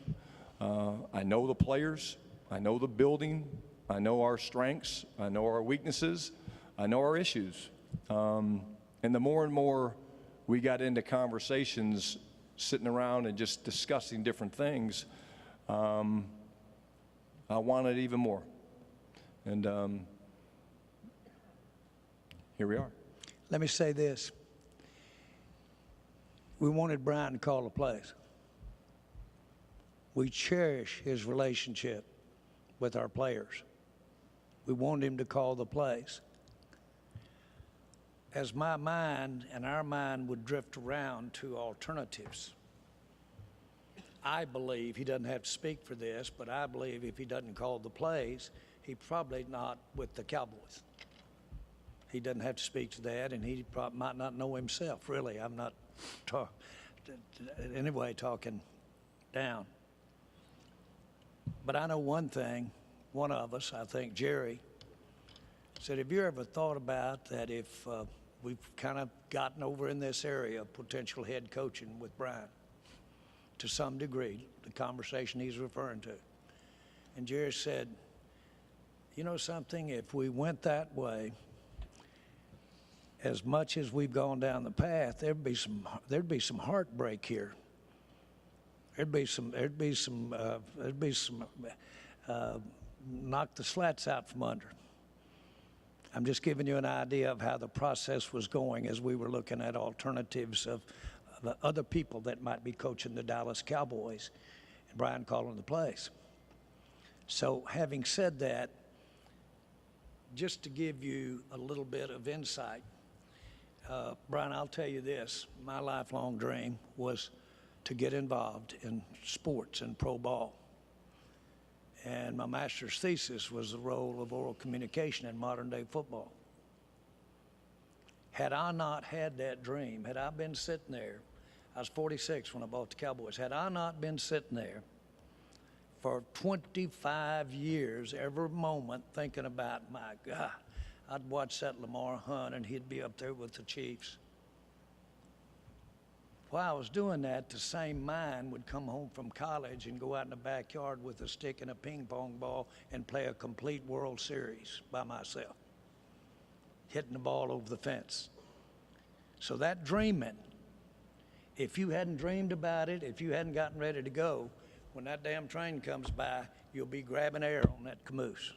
I know the players. I know the building. I know our strengths. I know our weaknesses. I know our issues. And the more and more we got into conversations, sitting around and just discussing different things, I wanted even more. And here we are. Let me say this. We wanted Brian to call the plays. We cherish his relationship with our players. We wanted him to call the plays. As my mind and our mind would drift around to alternatives, I believe, he doesn't have to speak for this, but I believe if he doesn't call the plays, he probably not with the Cowboys. He doesn't have to speak to that, and he probably might not know himself, really. I'm not talking down. But I know one thing, one of us, I think Jerry, said, have you ever thought about that if we've kind of gotten over in this area of potential head coaching with Brian, to some degree, the conversation he's referring to. And Jerry said, you know something, if we went that way, as much as we've gone down the path, there'd be some heartbreak here. There'd be some knock the slats out from under. I'm just giving you an idea of how the process was going as we were looking at alternatives of other people that might be coaching the Dallas Cowboys, and Brian calling the plays. So having said that, just to give you a little bit of insight, Brian, I'll tell you this, my lifelong dream was to get involved in sports and pro ball. And my master's thesis was the role of oral communication in modern day football. Had I not had that dream, had I been sitting there, I was 46 when I bought the Cowboys, had I not been sitting there for 25 years, every moment thinking about, my God, I'd watch that Lamar Hunt and he'd be up there with the Chiefs. While I was doing that, the same mind would come home from college and go out in the backyard with a stick and a ping pong ball and play a complete World Series by myself, hitting the ball over the fence. So that dreaming, if you hadn't dreamed about it, if you hadn't gotten ready to go, when that damn train comes by, you'll be grabbing air on that caboose.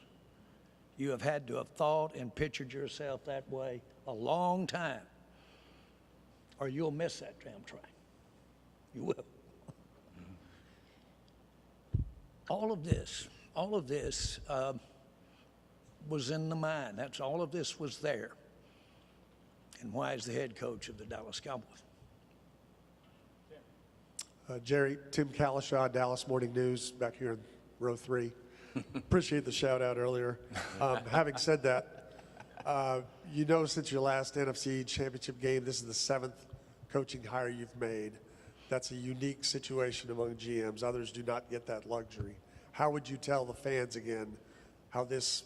You have had to have thought and pictured yourself that way a long time, or you'll miss that damn train. You will. All of this was in the mind. All of this was there. And why is the head coach of the Dallas Cowboys? Jerry, Tim Kalishaw, Dallas Morning News, back here in row 3. Appreciate the shout out earlier. Having said that, you know, since your last NFC Championship game, this is the 7th coaching hire you've made. That's a unique situation among GMs. Others do not get that luxury. How would you tell the fans again how this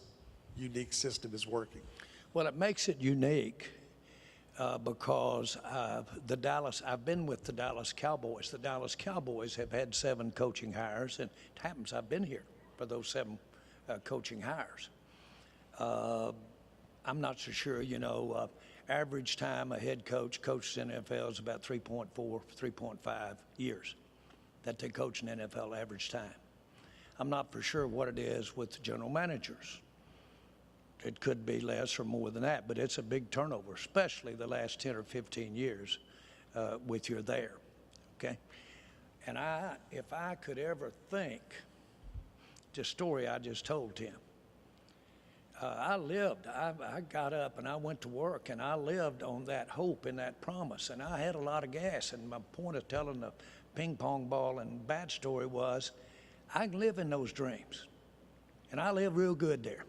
unique system is working? Well, it makes it unique because I've been with the Dallas Cowboys. The Dallas Cowboys have had 7 coaching hires, and it happens I've been here for those 7 coaching hires. I'm not so sure, you know, average time a head coach coaches in the NFL is about 3.4, 3.5 years that they coach in the NFL average time. I'm not for sure what it is with the general managers. It could be less or more than that, but it's a big turnover, especially the last 10 or 15 years with you there, okay? And if I could ever think, the story I just told Tim, I got up and I went to work and I lived on that hope and that promise, and I had a lot of gas, and my point of telling the ping pong ball and bat story was I can live in those dreams, and I live real good there.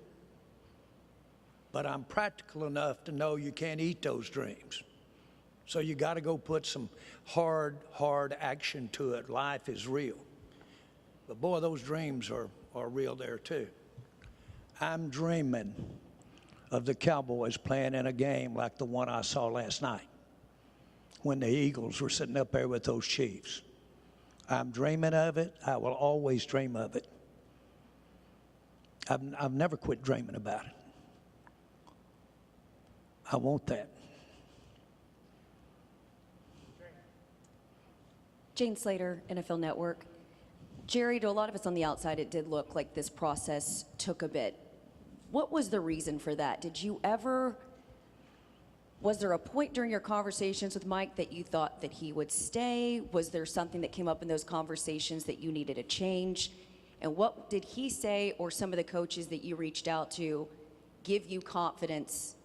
But I'm practical enough to know you can't eat those dreams. So you got to go put some hard action to it. Life is real. But boy, those dreams are real there too. I'm dreaming of the Cowboys playing in a game like the one I saw last night when the Eagles were sitting up there with those Chiefs. I'm dreaming of it. I will always dream of it. I've never quit dreaming about it. I want that. Jane Slater, NFL Network. Jerry, to a lot of us on the outside, it did look like this process took a bit. What was the reason for that? Did you ever Was there a point during your conversations with Mike that you thought that he would stay? Was there something that came up in those conversations that you needed to change? And what did he say, or some of the coaches that you reached out to, give you confidence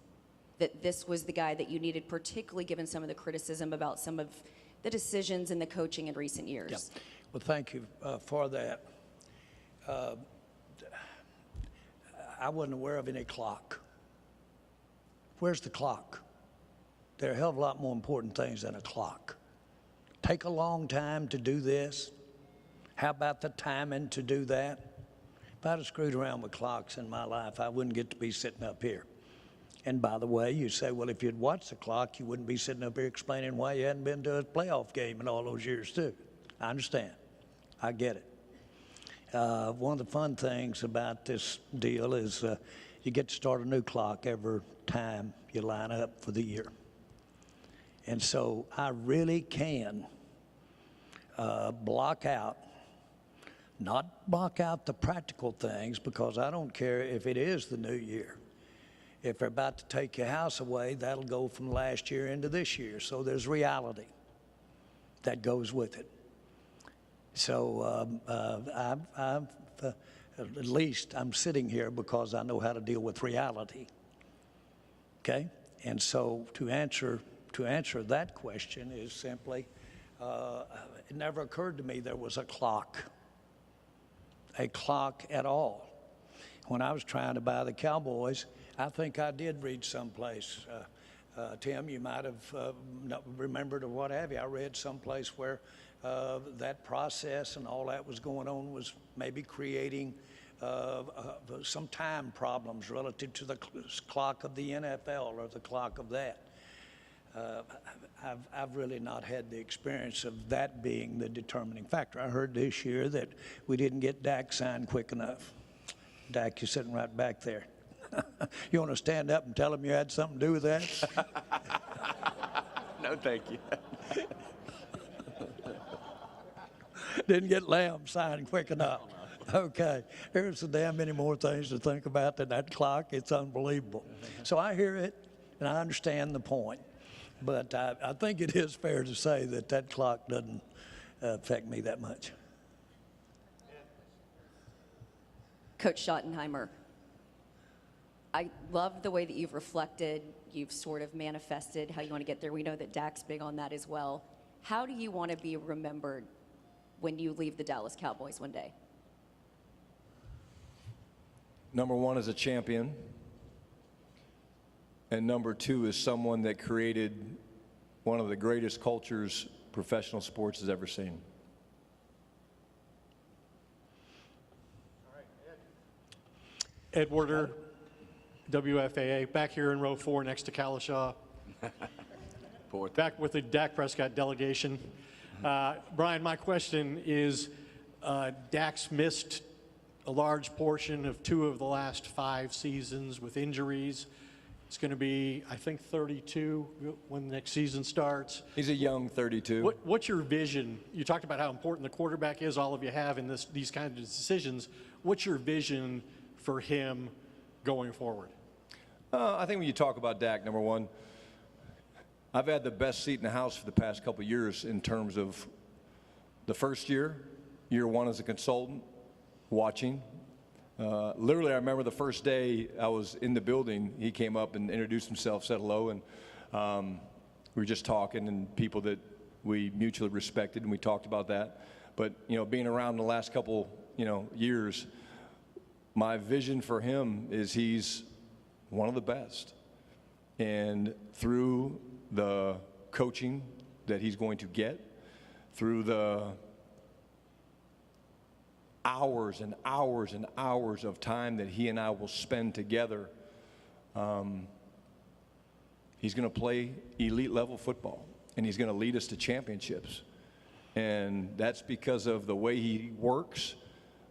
that this was the guy that you needed, particularly given some of the criticism about some of the decisions in the coaching in recent years? Yeah. Well, thank you for that. I wasn't aware of any clock. Where's the clock? There are a hell of a lot more important things than a clock. Take a long time to do this. How about the timing to do that? If I'd have screwed around with clocks in my life, I wouldn't get to be sitting up here. And by the way, you say, well, if you'd watched the clock, you wouldn't be sitting up here explaining why you hadn't been to a playoff game in all those years, too. I understand. I get it. One of the fun things about this deal is you get to start a new clock every time you line up for the year. And so I really can block out, not block out the practical things, because I don't care if it is the new year. If they're about to take your house away, that'll go from last year into this year. So there's reality that goes with it. So at least I'm sitting here because I know how to deal with reality. Okay? And so to answer that question is simply, it never occurred to me there was a clock at all. When I was trying to buy the Cowboys, I think I did read someplace, Tim, you might have remembered or what have you. I read someplace where that process and all that was going on was maybe creating some time problems relative to the clock of the NFL or the clock of that. I've really not had the experience of that being the determining factor. I heard this year that we didn't get Dak signed quick enough. Dak, you're sitting right back there. You want to stand up and tell him you had something to do with that? No, thank you. Didn't get Lamb signed quick enough. Okay, there's so damn many more things to think about than that clock. It's unbelievable. So I hear it, and I understand the point. But I think it is fair to say that that clock doesn't affect me that much. Coach Schottenheimer, I love the way that you've reflected, you've sort of manifested how you want to get there. We know that Dak's big on that as well. How do you want to be remembered when you leave the Dallas Cowboys one day? Number one is a champion. And number two is someone that created one of the greatest cultures professional sports has ever seen. Ed Werder, WFAA, back here in row 4 next to Kalashaw. Back with the Dak Prescott delegation. Brian, my question is, Dak's missed a large portion of 2 of the last 5 seasons with injuries. It's going to be, I think, 32 when the next season starts. He's a young 32. What's your vision? You talked about how important the quarterback is, all of you have in these kinds of decisions. What's your vision for him going forward? I think when you talk about Dak, number one, I've had the best seat in the house for the past couple of years in terms of the first year 1 as a consultant, watching. Literally, I remember the first day I was in the building, he came up and introduced himself, said hello, and we were just talking, and people that we mutually respected, and we talked about that. But, you know, being around the last couple, years, my vision for him is he's one of the best. And through the coaching that he's going to get, through the hours and hours and hours of time that he and I will spend together, he's going to play elite level football, and he's going to lead us to championships. And that's because of the way he works,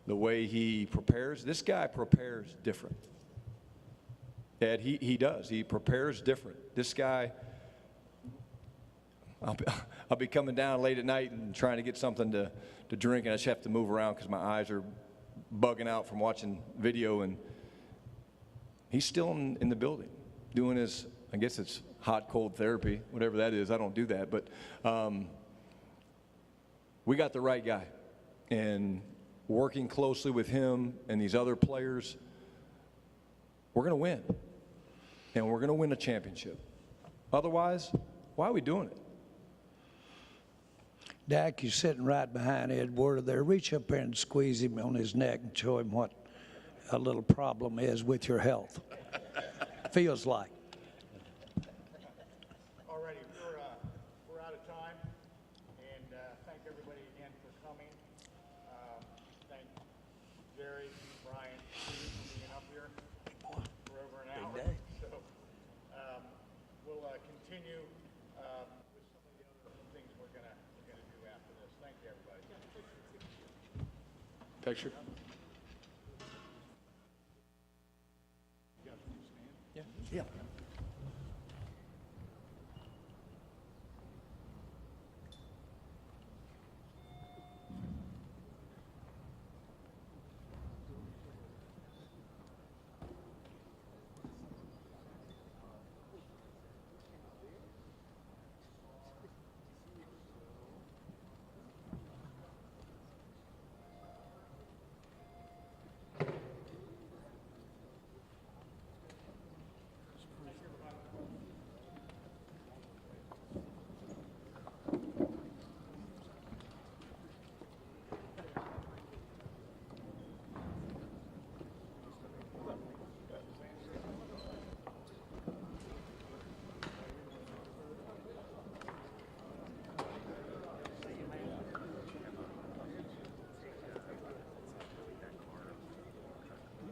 the way he prepares. This guy prepares different. Ed, he does. He prepares different. This guy, I'll be coming down late at night and trying to get something to drink, and I just have to move around because my eyes are bugging out from watching video, and he's still in the building doing his, I guess it's hot cold therapy, whatever that is. I don't do that, but we got the right guy, and working closely with him and these other players, we're going to win, and we're going to win a championship. Otherwise, why are we doing it? Dak, you're sitting right behind Ed Werder there. Reach up there and squeeze him on his neck and show him what a little problem is with your health. Feels like. All righty, we're out of time, and thank everybody again for coming. Thank Jerry, Brian, Steve for being up here for over an hour. So we'll continue with some of the other things we're gonna do after this. Thank you, everybody. Picture.